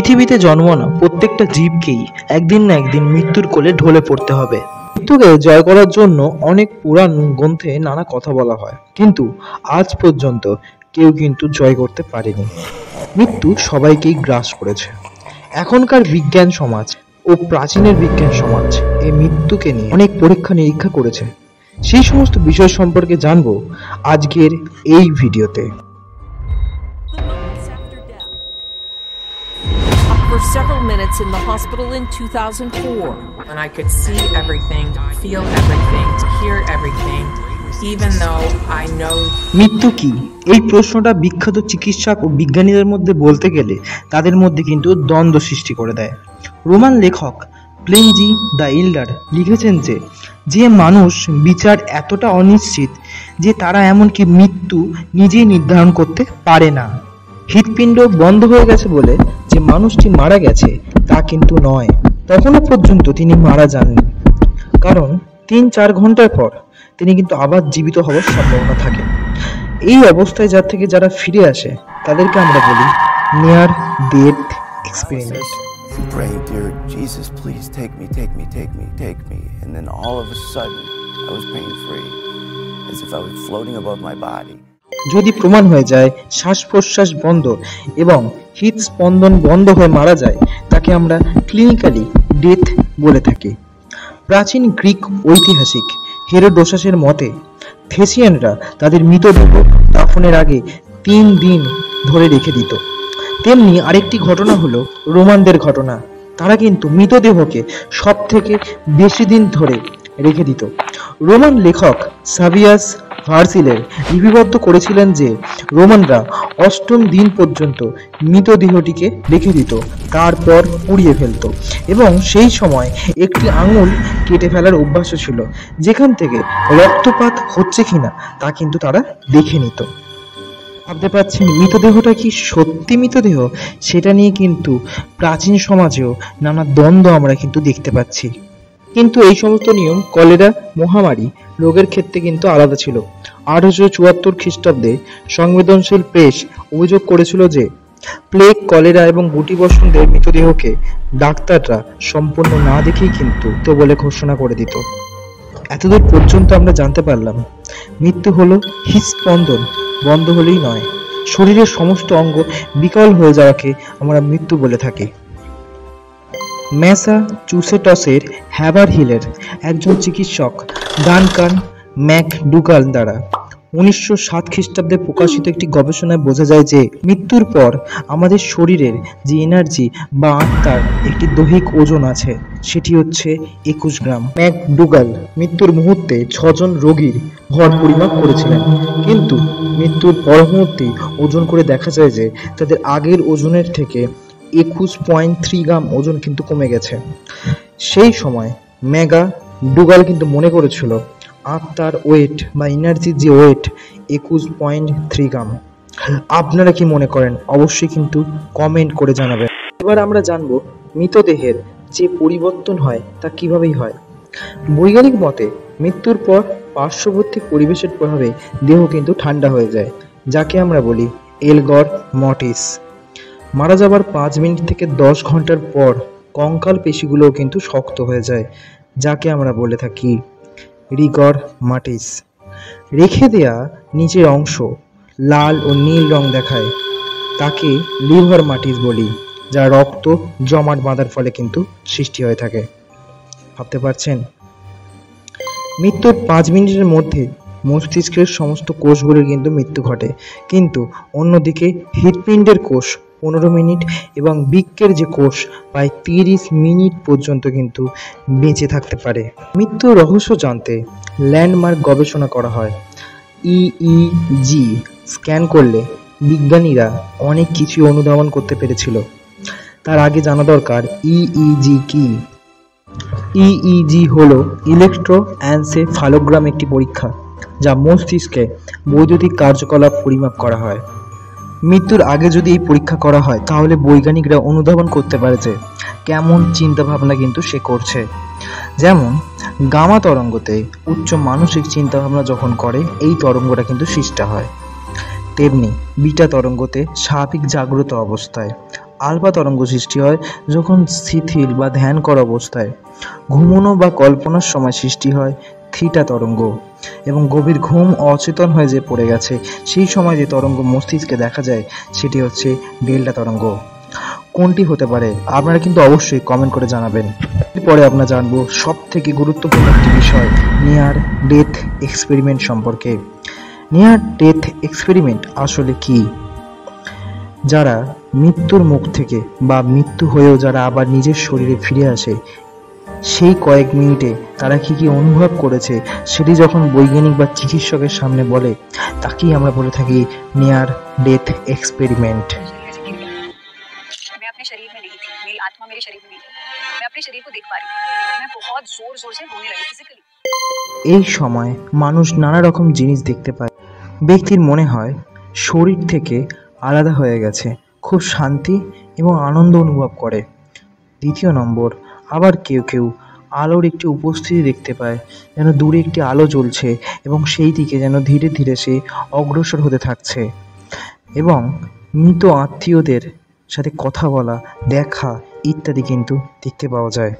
পৃথিবীতে জন্মানো প্রত্যেকটা জীবকেই একদিন না একদিন মৃত্যুর কোলে ঢলে পড়তে হবে। মৃত্যুকে জয় করার জন্য অনেক পুরাণ গ্রন্থে নানা কথা বলা হয়, কিন্তু আজ পর্যন্ত কেউ কিন্তু জয় করতে পারেনি। মৃত্যু সবাইকেই গ্রাস করেছে। এখনকার বিজ্ঞান সমাজ ও প্রাচীনের বিজ্ঞান সমাজ এই মৃত্যুকে নিয়ে অনেক পরীক্ষা নিরীক্ষা করেছে। সেই সমস্ত বিষয় সম্পর্কে জানবো আজকের এই ভিডিওতে। For several minutes in the hospital in 2004. And I could see everything, feel everything, hear everything, even though I know. মৃত্যু কি? এই প্রশ্নটা বিখ্যাত চিকিৎসক ও বিজ্ঞানীদের মধ্যে বলতে গেলে তাদের মধ্যে কিন্তু দ্বন্দ্ব সৃষ্টি করে দেয়। রোমান লেখক প্লিনি দ্য এল্ডার লিখেছেন যে মানুষ বিচার এতটা অনিশ্চিত যে তারা এমনকি মৃত্যু নিজেই নির্ধারণ করতে পারে না। হৃৎপিণ্ড বন্ধ হয়ে গেছে বলে যে মানুষটি মারা গেছে তা কিন্তু নয়, তখনও পর্যন্ত তিনি মারা যাননি, কারণ ৩-৪ ঘন্টার পর তিনি কিন্তু আবার জীবিত হওয়ার সম্ভাবনা থাকে। এই অবস্থায় যারা ফিরে আসে তাদেরকে আমরা বলি near death experiment. Pray, dear Jesus, please take me. And then all of a sudden, I was pain-free, as if I was floating above my body. যদি প্রমাণ হয়ে যায় শ্বাস প্রশ্বাস বন্ধ এবং হৃদস্পন্দন বন্ধ হয়ে মারা যায়, তাকে আমরা ক্লিনিক্যালি ডেথ বলে থাকি। প্রাচীন গ্রিক ঐতিহাসিক হেরোডোটাসের মতে থেসিয়ানরা তাদের মৃতদেহ দাফনের আগে 3 দিন ধরে রেখে দিত। তেমনি আরেকটি ঘটনা হলো রোমানদের ঘটনা। তারা কিন্তু মৃতদেহকে সব থেকে বেশি দিন ধরে রেখে দিত। রোমান লেখক সাভিয়াস ভার্সিলের লিপিবদ্ধ করেছিলেন যে রোমানরা 8ম দিন পর্যন্ত মৃতদেহটিকে রেখে দিত, তারপর পুড়িয়ে ফেলত এবং সেই সময় একটি আঙুল কেটে ফেলার অভ্যাসও ছিল, যেখান থেকে রক্তপাত হচ্ছে কিনা তা কিন্তু তারা দেখে নিত। ভাবতে পারছেন মৃতদেহটা কি সত্যি মৃতদেহ? সেটা নিয়ে কিন্তু প্রাচীন সমাজেও নানা দ্বন্দ্ব আমরা কিন্তু দেখতে পাচ্ছি। কিন্তু এই সমস্ত নিয়ম কলেরা মহামারী রোগের ক্ষেত্রে কিন্তু আলাদা ছিল। 1874 খ্রিস্টাব্দে সংবেদনশীল প্রেস অভিযোগ করেছিল যে প্লেগ, কলেরা এবং গুটি বসন্তের মৃতদেহকে ডাক্তাররা সম্পূর্ণ না দেখেই কিন্তু তো বলে ঘোষণা করে দিত। এতদূর পর্যন্ত আমরা জানতে পারলাম মৃত্যু হলো হৃদস্পন্দন বন্ধ হলেই নয়, শরীরের সমস্ত অঙ্গ বিকল হয়ে যাওয়াকে আমরা মৃত্যু বলে থাকি। ম্যাসাচুসেটসের হ্যাভারহিলের একজন চিকিৎসক ডানকান ম্যাকডুগাল দ্বারা 1907 খ্রিস্টাব্দে প্রকাশিত একটি গবেষণায় বোঝা যায় যে মৃত্যুর পর আমাদের শরীরের যে এনার্জি বা আত্মার একটি দৈহিক ওজন আছে, সেটি হচ্ছে 21 গ্রাম। ম্যাকডুগাল মৃত্যুর মুহূর্তে 6 জন রোগীর ভর পরিমাপ করেছিলেন, কিন্তু মৃত্যুর পর মুহূর্তেই ওজন করে দেখা যায় যে তাদের আগের ওজনের থেকে 21.3 গ্রাম ওজন কিন্তু কমে গেছে। সেই সময় ম্যাকডুগাল কিন্তু মনে করেছিল আত্মার ওয়েট বা এনার্জির যে ওয়েট 21.3 গ্রাম। আপনারা কি মনে করেন? অবশ্যই কিন্তু কমেন্ট করে জানাবেন। এবার আমরা জানবো মৃতদেহের যে পরিবর্তন হয় তা কিভাবেই হয়। বৈজ্ঞানিক মতে মৃত্যুর পর পার্শ্ববর্তী পরিবেশের প্রভাবে দেহ কিন্তু ঠান্ডা হয়ে যায়, যাকে আমরা বলি এলগর মর্টিস। মারা যাবার 5 মিনিট থেকে 10 ঘন্টার পর কঙ্কাল পেশিগুলোও কিন্তু শক্ত হয়ে যায়, যাকে আমরা বলে থাকি রিগর মর্টিস। রেখে দেয়া নিচের অংশ লাল ও নীল রং দেখায়, তাকে লিভার মর্টিস বলি, যা রক্ত জমাট বাঁধার ফলে কিন্তু সৃষ্টি হয়ে থাকে। ভাবতে পারছেন মৃত্যুর 5 মিনিটের মধ্যে মস্তিষ্কের সমস্ত কোষগুলির কিন্তু মৃত্যু ঘটে, কিন্তু অন্যদিকে হৃৎপিণ্ডের কোষ 15 মিনিট এবং বৃক্কের যে কোষ প্রায় 30 মিনিট পর্যন্ত কিন্তু বেঁচে থাকতে পারে। মৃত্যুর রহস্য জানতে ল্যান্ডমার্ক গবেষণা করা হয়। ইইজি স্ক্যান করলে বিজ্ঞানীরা অনেক কিছু অনুধাবন করতে পেরেছিল। তার আগে জানা দরকার ইইজি কি। ইইজি হলো ইলেকট্রোএনসেফালোগ্রাম, একটি পরীক্ষা যা মস্তিষ্কে বৈদ্যুতিক কার্যকলাপ পরিমাপ করা হয়। মৃত্যুর আগে যদি এই পরীক্ষা করা হয় তাহলে বৈজ্ঞানিকরা অনুধাবন করতে পারে যে কেমন চিন্তা ভাবনা কিন্তু সে করছে। যেমন গামা তরঙ্গতে উচ্চ মানসিক চিন্তা ভাবনা যখন করে এই তরঙ্গটা কিন্তু সৃষ্টি হয়, তেমনি বিটা তরঙ্গতে স্বাভাবিক জাগ্রত অবস্থায়, আলফা তরঙ্গ সৃষ্টি হয় যখন শিথিল বা ধ্যান করা অবস্থায়, ঘুমানো বা কল্পনার সময় সৃষ্টি হয় থিটা তরঙ্গ, এবং গভীর ঘুম অচেতন হয়ে যে পড়ে গেছে সেই সময় যে তরঙ্গ মস্তিষ্কে দেখা যায় সেটি হচ্ছে ডেল্টা তরঙ্গ। কোনটি হতে পারে আপনারা কিন্তু অবশ্যই কমেন্ট করে জানাবেন। এরপরে আমরা জানবো সব থেকে গুরুত্বপূর্ণ একটি বিষয়, নিয়ার ডেথ এক্সপেরিমেন্ট সম্পর্কে। নিয়ার ডেথ এক্সপেরিমেন্ট আসলে কি? যারা মৃত্যুর মুখ থেকে বা মৃত্যু হয়েও যারা আবার নিজের শরীরে ফিরে আসে, সেই কয়েক মিনিটে তারা কি কি অনুভব করেছে সেটি যখন বৈজ্ঞানিক বা চিকিৎসকের সামনে বলে, তাকেই আমরা বলে থাকি নিয়ার ডেথ এক্সপেরিমেন্ট। मैं अपने शरीर में नहीं थी, मेरी आत्मा मेरे शरीर में नहीं थी। मैं अपने शरीर को देख पा रही हूँ, मैं बहुत जोर जोर से रोने लगी फिजिकली। এই সময় মানুষ নানা রকম জিনিস দেখতে পায়। ব্যক্তির মনে হয় শরীর থেকে আলাদা হয়ে গেছে, খুব শান্তি এবং আনন্দ অনুভব করে। দ্বিতীয় নম্বর, আবার কেউ কেউ আলোর একটি উপস্থিতি দেখতে পায়, যেন দূরে একটি আলো জ্বলছে এবং সেই দিকে যেন ধীরে ধীরে সে অগ্রসর হতে থাকছে, এবং মৃত আত্মীয়দের সাথে কথা বলা, দেখা ইত্যাদি কিন্তু দেখতে পাওয়া যায়।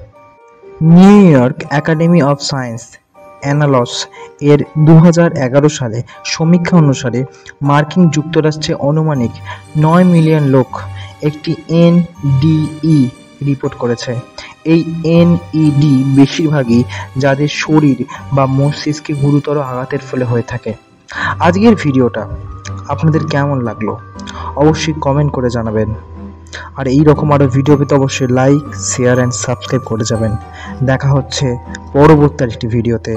New York academy of science annals এর 2011 সালে সমীক্ষা অনুসারে মার্কিন যুক্তরাষ্ট্রে আনুমানিক 9 মিলিয়ন লোক একটি এনডিই রিপোর্ট করেছে। এই এনইডি বেশিরভাগই যাদের শরীর বা মস্তিষ্কে গুরুতর আঘাতের ফলে হয়ে থাকে। আজকের ভিডিওটা আপনাদের কেমন লাগলো অবশ্যই কমেন্ট করে জানাবেন, আর এই রকম আরও ভিডিও পেতে অবশ্যই লাইক, শেয়ার অ্যান্ড সাবস্ক্রাইব করে যাবেন। দেখা হচ্ছে পরবর্তী একটি ভিডিওতে।